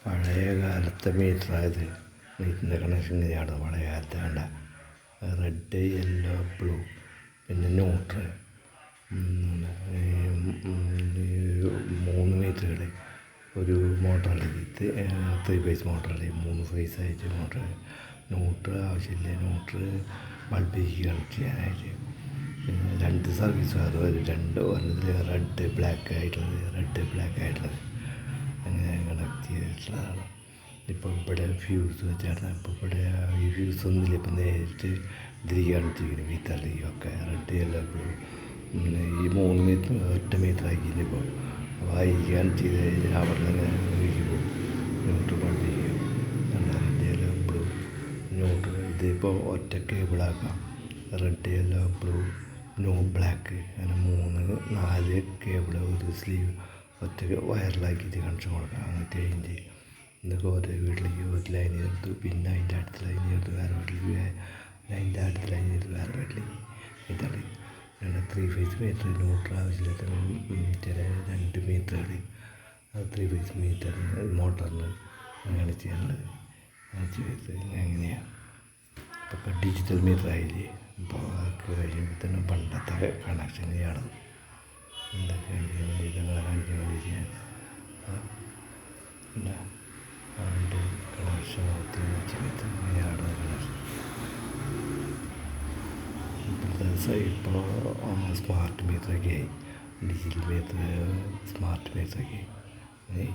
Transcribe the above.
പഴയ കാലത്തെ മീറ്ററായത്. മീറ്ററിൻ്റെ കണക്ഷൻ ഇങ്ങനെയാണ് പഴയ കാലത്ത് കണ്ട റെഡ്, യെല്ലോ, ബ്ലൂ, പിന്നെ ന്യൂട്രൽ, 3 മീറ്ററുകൾ ഒരു മോട്ടറിൽ 3 ഫേസ് മോട്ടറിൽ 3 ഫേസ് ആയിട്ട് മോട്ടർ. ന്യൂട്രൽ ആവശ്യമില്ല, ന്യൂട്രൽ ബൾബിലേക്ക് കണക്ട് ചെയ്യാനായിട്ട്. പിന്നെ 2 സർവീസ് വയർ വരും, 2 ഒരെണ്ണത്തിൽ റെഡ് ബ്ലാക്ക് ആയിട്ടുള്ളത് അങ്ങനെ കണക്ട് ചെയ്തിട്ടുള്ളതാണ്. ഇപ്പോൾ ഇവിടെ ഫ്യൂസ് വെച്ചാണ്. ഇപ്പോൾ ഇവിടെ ഈ ഫ്യൂസ് ഒന്നുമില്ല, ഇപ്പം നേരിട്ട് ഇതിലേക്ക് കണക്ട് ചെയ്യണം. മീറ്ററിലേക്കൊക്കെ റെഡ്, യെല്ലോ, ബ്ലൂ, ഈ 3 മീറ്റർ ഒറ്റ മീറ്റർ ആക്കിയിട്ട് ഇപ്പോൾ അതിലേക്ക് കണക്ട് ചെയ്ത് കഴിഞ്ഞാൽ അവിടെ നിന്ന് ഒഴുകി പോകും. ന്യൂട്രൽ ബൾബിലേക്ക് റെഡ്, യെല്ലോ, ബ്ലൂ, ന്യൂട്രൽ. ഇതിപ്പോൾ ഒറ്റ കേബിളാക്കാം. റെഡ്, യെല്ലോ, ബ്ലൂ, ബ്ലാക്ക്, അങ്ങനെ 4 കേബിൾ ഒരു സ്ലീവ് ഒറ്റ വയറിലാക്കിയിട്ട് കണക്ഷൻ കൊടുക്കാം. അങ്ങനത്തെ കഴിഞ്ഞ് ഇതൊക്കെ ഓരോ വീട്ടിലേക്ക് ഒരു ലൈൻ ചേർത്തു, പിന്നെ അതിൻ്റെ അടുത്ത ലൈൻ ചേർത്ത് വേറെ വീട്ടിലേക്ക്, അതിൻ്റെ അടുത്ത ലൈൻ ചേർത്ത് വേറെ വീട്ടിലേക്ക്. ഇതാണ് 3 ഫേസ് മീറ്റർ. ന്യൂട്രൽ ആവശ്യമില്ലാത്ത ചില 2 മീറ്ററുകൾ 3 ഫേസ് മീറ്ററിന് മോട്ടറിന് അങ്ങനെ ചെയ്യാനുള്ളത്. എങ്ങനെയാണ് ഇപ്പോൾ ഡിജിറ്റൽ മീറ്റർ ആയില്ലേ. അപ്പോൾ അതൊക്കെ കഴിയുമ്പോൾ തന്നെ പണ്ടത്തെ കണക്ഷൻ ചെയ്യണം. എന്തൊക്കെ ഇതൊക്കെ കാണിക്കാൻ വേണ്ടി ചെയ്യാൻ പിന്നെ അതുകൊണ്ട് കണക്ഷൻ അങ്ങനെയാണ് കണക്ഷൻ. ഇപ്പോൾ സ്മാർട്ട് മീറ്ററൊക്കെ ആയി, ഡിജിറ്റൽ മീറ്റർ, സ്മാർട്ട് മീറ്ററൊക്കെ ആയി.